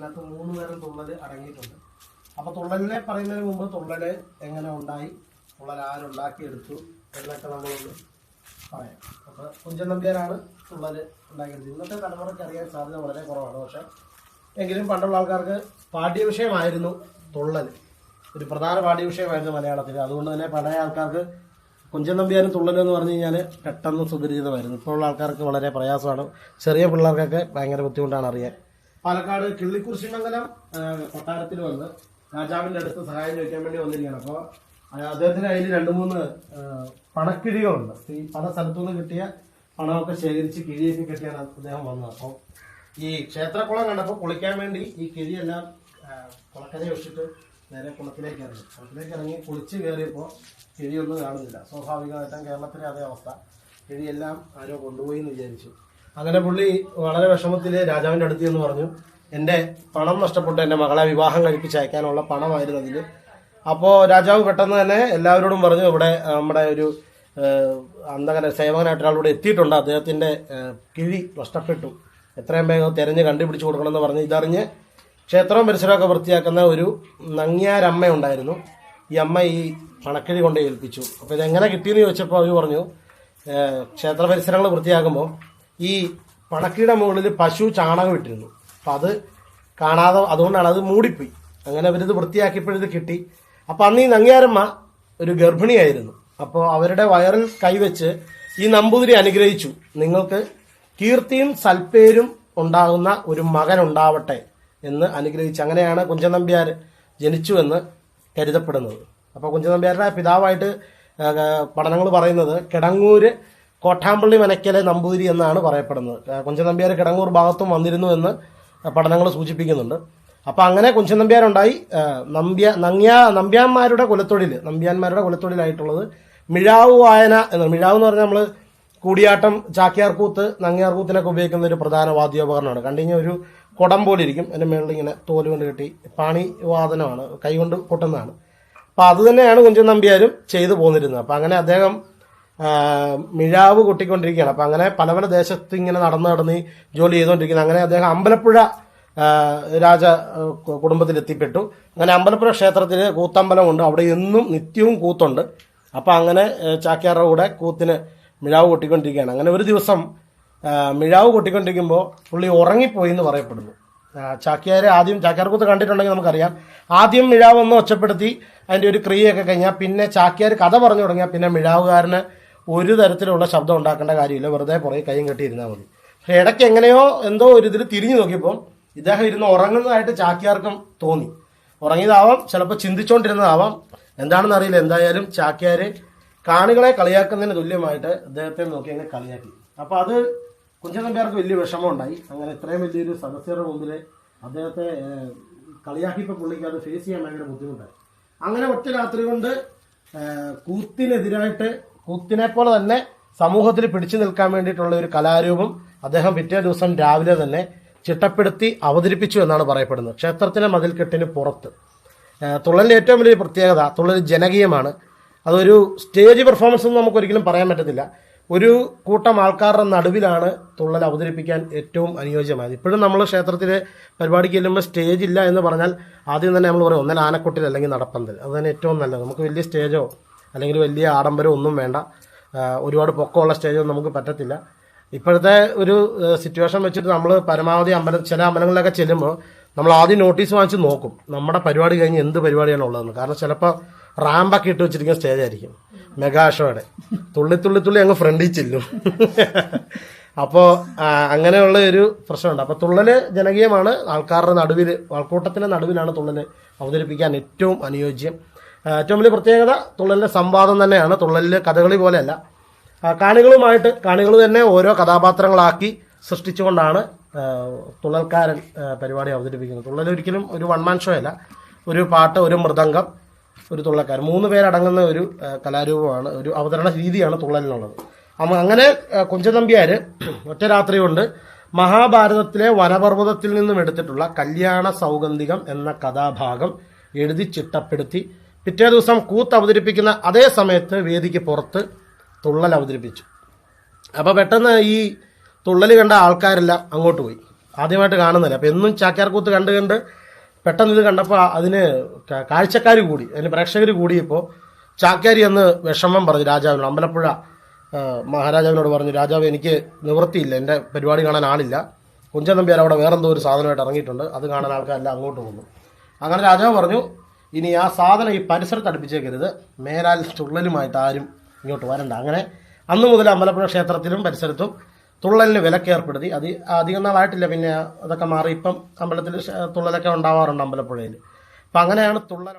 അതിനകത്ത് 3 തരം തുള്ളല് അടങ്ങിയിട്ടുണ്ട്. അപ്പോൾ തുള്ളലിനെ പറയുന്നതിന് മുമ്പ് തുള്ളല് എങ്ങനെ ഉണ്ടായി, തുള്ളൽ ആരുണ്ടാക്കിയെടുത്തു എന്നൊക്കെ നമ്മളൊന്ന് പറയാം. അപ്പോൾ കുഞ്ചൻ നമ്പ്യാരാണ് തുള്ളല് ഉണ്ടാക്കിയെടുത്തത്. ഇന്നത്തെ തലമുറയ്ക്ക് അറിയാൻ സാധ്യത വളരെ കുറവാണ്. പക്ഷേ എങ്കിലും പണ്ടുള്ള ആൾക്കാർക്ക് പാഠ്യവിഷയമായിരുന്നു തുള്ളൽ, ഒരു പ്രധാന പാഠ്യവിഷയമായിരുന്നു മലയാളത്തിൽ. അതുകൊണ്ട് തന്നെ പഴയ ആൾക്കാർക്ക് കുഞ്ചൻ നമ്പ്യാരും തുള്ളൽ എന്ന് പറഞ്ഞു കഴിഞ്ഞാൽ പെട്ടെന്ന് സുപരിചിതമായിരുന്നു. ഇപ്പോഴുള്ള ആൾക്കാർക്ക് വളരെ പ്രയാസമാണ്, ചെറിയ പിള്ളേർക്കൊക്കെ ഭയങ്കര ബുദ്ധിമുട്ടാണ് അറിയാൻ. പാലക്കാട് കിള്ളിക്കുറിശിമംഗലം കൊട്ടാരത്തിൽ വന്ന് രാജാവിൻ്റെ അടുത്ത് സഹായം ചോദിക്കാൻ വേണ്ടി വന്നിരിക്കുകയാണ്. അപ്പോൾ അദ്ദേഹത്തിന് അതിൽ 2-3 പണക്കിഴികളുണ്ട്. ഈ പല സ്ഥലത്തുനിന്ന് കിട്ടിയ പണമൊക്കെ ശേഖരിച്ച് കിഴിയൊക്കെ കെട്ടിയാണ് അദ്ദേഹം വന്നത്. അപ്പോൾ ഈ ക്ഷേത്രക്കുളം കണ്ടപ്പോൾ കുളിക്കാൻ വേണ്ടി ഈ കിഴിയെല്ലാം കുളക്കരെ വെച്ചിട്ട് നേരെ കുളത്തിലേക്ക് ഇറങ്ങി കുളിച്ച് കയറിയപ്പോൾ കിഴിയൊന്നും കാണുന്നില്ല. സ്വാഭാവികമായിട്ടും കേരളത്തിലെ അതേ അവസ്ഥ, കിഴിയെല്ലാം ആരോ കൊണ്ടുപോയി എന്ന് വിചാരിച്ചു. അങ്ങനെ പുള്ളി വളരെ വിഷമത്തിൽ രാജാവിൻ്റെ അടുത്ത് എന്ന് പറഞ്ഞു, എൻ്റെ പണം നഷ്ടപ്പെട്ട് എൻ്റെ മകളെ വിവാഹം കഴിപ്പിച്ച് അയക്കാനുള്ള പണമായിരുന്നു അതിൽ. അപ്പോൾ രാജാവ് പെട്ടെന്ന് തന്നെ എല്ലാവരോടും പറഞ്ഞു, ഇവിടെ നമ്മുടെ ഒരു അന്തകന സേവകനായിട്ട് ഒരാളിവിടെ എത്തിയിട്ടുണ്ട്, അദ്ദേഹത്തിൻ്റെ കിഴി നഷ്ടപ്പെട്ടു, എത്രയും വേഗം തിരഞ്ഞ് കണ്ടുപിടിച്ച് കൊടുക്കണമെന്ന് പറഞ്ഞ് ഇതറിഞ്ഞ് ക്ഷേത്രവും പരിസരമൊക്കെ വൃത്തിയാക്കുന്ന ഒരു നങ്ങ്യാരമ്മ ഉണ്ടായിരുന്നു. ഈ അമ്മ ഈ പണക്കിഴി കൊണ്ട് ഏൽപ്പിച്ചു. അപ്പോൾ ഇതെങ്ങനെ കിട്ടിയെന്ന് ചോദിച്ചപ്പോൾ അവർ പറഞ്ഞു, ക്ഷേത്ര പരിസരങ്ങൾ വൃത്തിയാക്കുമ്പോൾ ഈ പണക്കിയുടെ മുകളിൽ പശു ചാണകം ഇട്ടിരുന്നു. അപ്പം അത് കാണാതെ, അതുകൊണ്ടാണ് അത് മൂടിപ്പോയി. അങ്ങനെ അവരിത് വൃത്തിയാക്കിയപ്പോഴിത് കിട്ടി. അപ്പം അന്ന് ഈ നങ്ങ്യാരമ്മ ഒരു ഗർഭിണിയായിരുന്നു. അപ്പോൾ അവരുടെ വയറിൽ കൈവച്ച് ഈ നമ്പൂതിരി അനുഗ്രഹിച്ചു, നിങ്ങൾക്ക് കീർത്തിയും സൽപ്പേരും ഉണ്ടാകുന്ന ഒരു മകൻ ഉണ്ടാവട്ടെ എന്ന് അനുഗ്രഹിച്ചു. അങ്ങനെയാണ് കുഞ്ചൻ നമ്പ്യാർ ജനിച്ചു എന്ന് കരുതപ്പെടുന്നത്. അപ്പോൾ കുഞ്ചൻ നമ്പ്യാരുടെ പിതാവായിട്ട് പഠനങ്ങൾ പറയുന്നത് കിടങ്ങൂര് കോട്ടാമ്പള്ളി മനക്കലെ നമ്പൂതിരി എന്നാണ് പറയപ്പെടുന്നത്. കുഞ്ചൻ നമ്പ്യാർ കിടങ്ങൂർ ഭാഗത്തും വന്നിരുന്നു എന്ന് പഠനങ്ങൾ സൂചിപ്പിക്കുന്നുണ്ട്. അപ്പോൾ അങ്ങനെ കുഞ്ചൻ നമ്പ്യാരുണ്ടായി. നമ്പ്യാന്മാരുടെ കുലത്തൊഴിലായിട്ടുള്ളത് മിഴാവ് വായന എന്ന്. മിഴാവ് എന്ന് പറഞ്ഞാൽ നമ്മൾ കൂടിയാട്ടം, ചാക്യാർകൂത്ത്, നങ്ങ്യാർകൂത്തിനൊക്കെ ഉപയോഗിക്കുന്ന ഒരു പ്രധാന വാദ്യോപകരണമാണ്. കണ്ടുകഴിഞ്ഞാൽ ഒരു കുടം പോലെ ഇരിക്കും, അതിൻ്റെ മുകളിൽ ഇങ്ങനെ തോല് കൊണ്ട് കെട്ടി പാണി വാദനമാണ്, കൈകൊണ്ട് കൊട്ടുന്നതാണ്. അപ്പോൾ അത് തന്നെയാണ് കുഞ്ചൻ നമ്പ്യാരും ചെയ്തു പോന്നിരുന്നത്. അപ്പം അങ്ങനെ അദ്ദേഹം മിഴാവ് കൊട്ടിക്കൊണ്ടിരിക്കുകയാണ്. അപ്പം അങ്ങനെ പല പല ദേശത്ത് ഇങ്ങനെ നടന്ന് ജോലി ചെയ്തുകൊണ്ടിരിക്കുന്നത്. അങ്ങനെ അദ്ദേഹം അമ്പലപ്പുഴ രാജ കുടുംബത്തിൽ എത്തിപ്പെട്ടു. അങ്ങനെ അമ്പലപ്പുഴ ക്ഷേത്രത്തിൽ കൂത്തമ്പലമുണ്ട്, അവിടെ എന്നും നിത്യവും കൂത്തുണ്ട്. അപ്പം അങ്ങനെ ചാക്യാരുടെ കൂടെ കൂത്തിന് മിഴാവ് കൊട്ടിക്കൊണ്ടിരിക്കുകയാണ്. അങ്ങനെ ഒരു ദിവസം മിഴാവ് കൊട്ടിക്കൊണ്ടിരിക്കുമ്പോൾ പുള്ളി ഉറങ്ങിപ്പോയി എന്ന് പറയപ്പെടുന്നു. ചാക്യാർകൂത്ത് കണ്ടിട്ടുണ്ടെങ്കിൽ നമുക്കറിയാം, ആദ്യം മിഴാവ് ഒന്ന് ഒച്ചപ്പെടുത്തി അതിൻ്റെ ഒരു ക്രിയയൊക്കെ കഴിഞ്ഞാൽ പിന്നെ ചാക്യാർ കഥ പറഞ്ഞു തുടങ്ങിയാൽ പിന്നെ മിഴാവുകാരന് ഒരു തരത്തിലുള്ള ശബ്ദം ഉണ്ടാക്കേണ്ട കാര്യമില്ല, വെറുതെ പുറകെ കൈയും കെട്ടിയിരുന്നാൽ മതി. പക്ഷേ ഇടയ്ക്ക് എങ്ങനെയോ എന്തോ ഒരു ഇതിൽ തിരിഞ്ഞു നോക്കിയപ്പോൾ ഇദ്ദേഹം ഇരുന്ന് ഉറങ്ങുന്നതായിട്ട് ചാക്യാർക്കും തോന്നി. ഉറങ്ങിയതാവാം, ചിലപ്പോൾ ചിന്തിച്ചുകൊണ്ടിരുന്നതാവാം, എന്താണെന്ന് അറിയില്ല. എന്തായാലും ചാക്യാർ കാണികളെ കളിയാക്കുന്നതിന് തുല്യമായിട്ട് അദ്ദേഹത്തെ നോക്കി അങ്ങനെ കളിയാക്കി. അപ്പോൾ അത് കുഞ്ചൻ നമ്പ്യാർക്ക് വലിയ വിഷമം ഉണ്ടായി. അങ്ങനെ ഇത്രയും വലിയൊരു സദസ്യരുടെ മുമ്പിൽ അദ്ദേഹത്തെ കളിയാക്കിയപ്പോൾ പുള്ളിക്ക് അത് ഫേസ് ചെയ്യാൻ ഭയങ്കര ബുദ്ധിമുട്ടായി. അങ്ങനെ ഒറ്റ രാത്രി കൊണ്ട് കൂത്തിനെതിരായിട്ട്, കൂത്തിനെ പോലെ തന്നെ സമൂഹത്തിൽ പിടിച്ചു നിൽക്കാൻ വേണ്ടിയിട്ടുള്ള ഒരു കലാരൂപം അദ്ദേഹം പിറ്റേ ദിവസം രാവിലെ തന്നെ ചിട്ടപ്പെടുത്തി അവതരിപ്പിച്ചു എന്നാണ് പറയപ്പെടുന്നത്. ക്ഷേത്രത്തിലെ മതിൽക്കെട്ടിന് പുറത്ത്. തുള്ളലിൻ്റെ ഏറ്റവും വലിയ പ്രത്യേകത, തുള്ളൽ ജനകീയമാണ്. അതൊരു സ്റ്റേജ് പെർഫോമൻസ് ഒന്നും നമുക്ക് ഒരിക്കലും പറയാൻ പറ്റത്തില്ല. ഒരു കൂട്ടം ആൾക്കാരുടെ നടുവിലാണ് തുള്ളൽ അവതരിപ്പിക്കാൻ ഏറ്റവും അനുയോജ്യമായത്. ഇപ്പോഴും നമ്മൾ ക്ഷേത്രത്തിൽ പരിപാടിക്ക് ചെല്ലുമ്പോൾ സ്റ്റേജ് ഇല്ല എന്ന് പറഞ്ഞാൽ ആദ്യം തന്നെ നമ്മൾ പറയും ഒന്നല്ല ആനക്കൊട്ടിൽ അല്ലെങ്കിൽ നടപ്പന്തൽ. അത് തന്നെ ഏറ്റവും നല്ലത്. നമുക്ക് വലിയ സ്റ്റേജോ അല്ലെങ്കിൽ വലിയ ആഡംബരമോ ഒന്നും വേണ്ട, ഒരുപാട് പൊക്കമുള്ള സ്റ്റേജോ നമുക്ക് പറ്റത്തില്ല. ഇപ്പോഴത്തെ ഒരു സിറ്റുവേഷൻ വെച്ചിട്ട് നമ്മൾ പരമാവധി ചില അമ്പലങ്ങളിലൊക്കെ ചെല്ലുമ്പോൾ നമ്മൾ ആദ്യം നോട്ടീസ് വാങ്ങിച്ച് നോക്കും നമ്മുടെ പരിപാടി കഴിഞ്ഞ് എന്ത് പരിപാടിയാണ് ഉള്ളതെന്ന്. കാരണം ചിലപ്പോൾ റാമ്പൊക്കെ ഇട്ട് വെച്ചിരിക്കുന്ന സ്റ്റേജ് ആയിരിക്കും, മെഗാ ഷോയുടെ, തുള്ളി അങ്ങ് ഫ്രണ്ടിൽ ചെല്ലും. അപ്പോൾ അങ്ങനെയുള്ള ഒരു പ്രശ്നമുണ്ട്. അപ്പോൾ തുള്ളല് ജനകീയമാണ്. ആൾക്കാരുടെ നടുവിൽ, ആൾക്കൂട്ടത്തിൻ്റെ നടുവിലാണ് തുള്ളല് അവതരിപ്പിക്കാൻ ഏറ്റവും അനുയോജ്യം. ഏറ്റവും വലിയ പ്രത്യേകത തുള്ളലിൻ്റെ സംവാദം തന്നെയാണ്. തുള്ളലിൽ കഥകളി പോലെയല്ല, കാണികൾ തന്നെ ഓരോ കഥാപാത്രങ്ങളാക്കി സൃഷ്ടിച്ചുകൊണ്ടാണ് തുള്ളൽക്കാരൻ പരിപാടി അവതരിപ്പിക്കുന്നത്. തുള്ളൽ ഒരിക്കലും ഒരു വൺമാൻ ഷോ അല്ല. ഒരു പാട്ട്, ഒരു മൃദംഗം, ഒരു തുള്ളൽക്കാരൻ, 3 പേരടങ്ങുന്ന ഒരു കലാരൂപമാണ്, ഒരു അവതരണ രീതിയാണ് തുള്ളലിനുള്ളത്. അങ്ങനെ കുഞ്ചൻ നമ്പ്യാർ ഒറ്റ രാത്രി കൊണ്ട് മഹാഭാരതത്തിലെ വനപർവ്വതത്തിൽ നിന്നും എടുത്തിട്ടുള്ള കല്യാണ സൗഗന്ധികം എന്ന കഥാഭാഗം എഴുതി ചിട്ടപ്പെടുത്തി പിറ്റേ ദിവസം കൂത്ത് അവതരിപ്പിക്കുന്ന അതേ സമയത്ത് വേദിക്ക് പുറത്ത് തുള്ളൽ അവതരിപ്പിച്ചു. അപ്പോൾ പെട്ടെന്ന് ഈ തുള്ളൽ കണ്ട ആൾക്കാരെല്ലാം അങ്ങോട്ട് പോയി. ആദ്യമായിട്ട് കാണുന്നില്ല. അപ്പം എന്നും ചാക്യാർകൂത്ത് കണ്ട് കണ്ട് പെട്ടെന്ന് ഇത് കണ്ടപ്പോൾ അതിന് കാഴ്ചക്കാർ കൂടി, അതിന് പ്രേക്ഷകർ കൂടിയപ്പോൾ ചാക്യാരി എന്ന് വിഷമം പറഞ്ഞു രാജാവിനോട്. അമ്പലപ്പുഴ മഹാരാജാവിനോട് പറഞ്ഞു, രാജാവ് എനിക്ക് നിവൃത്തിയില്ല, എൻ്റെ പരിപാടി കാണാൻ ആളില്ല, കുഞ്ചൻ നമ്പ്യാർ അവിടെ വേറെന്തോ ഒരു സാധനമായിട്ട് ഇറങ്ങിയിട്ടുണ്ട്, അത് കാണാൻ ആൾക്കാരെല്ലാം അങ്ങോട്ട് വന്നു. അങ്ങനെ രാജാവ് പറഞ്ഞു, ഇനി ആ സാധനം ഈ പരിസരത്ത് അടുപ്പിച്ചേക്കരുത്, മേലാൽ തുള്ളലുമായിട്ട് ആരും ഇങ്ങോട്ട് വരണ്ട. അങ്ങനെ അന്നു മുതൽ അമ്പലപ്പുഴ ക്ഷേത്രത്തിലും പരിസരത്തും തുള്ളലിന് വിലക്കേർപ്പെടുത്തി. അധികം നാളായിട്ടില്ല, പിന്നെ അതൊക്കെ മാറി ഇപ്പം അമ്പലത്തിൽ തുള്ളലൊക്കെ ഉണ്ടാവാറുണ്ട് അമ്പലപ്പുഴയിൽ. അപ്പം അങ്ങനെയാണ് തുള്ളൽ.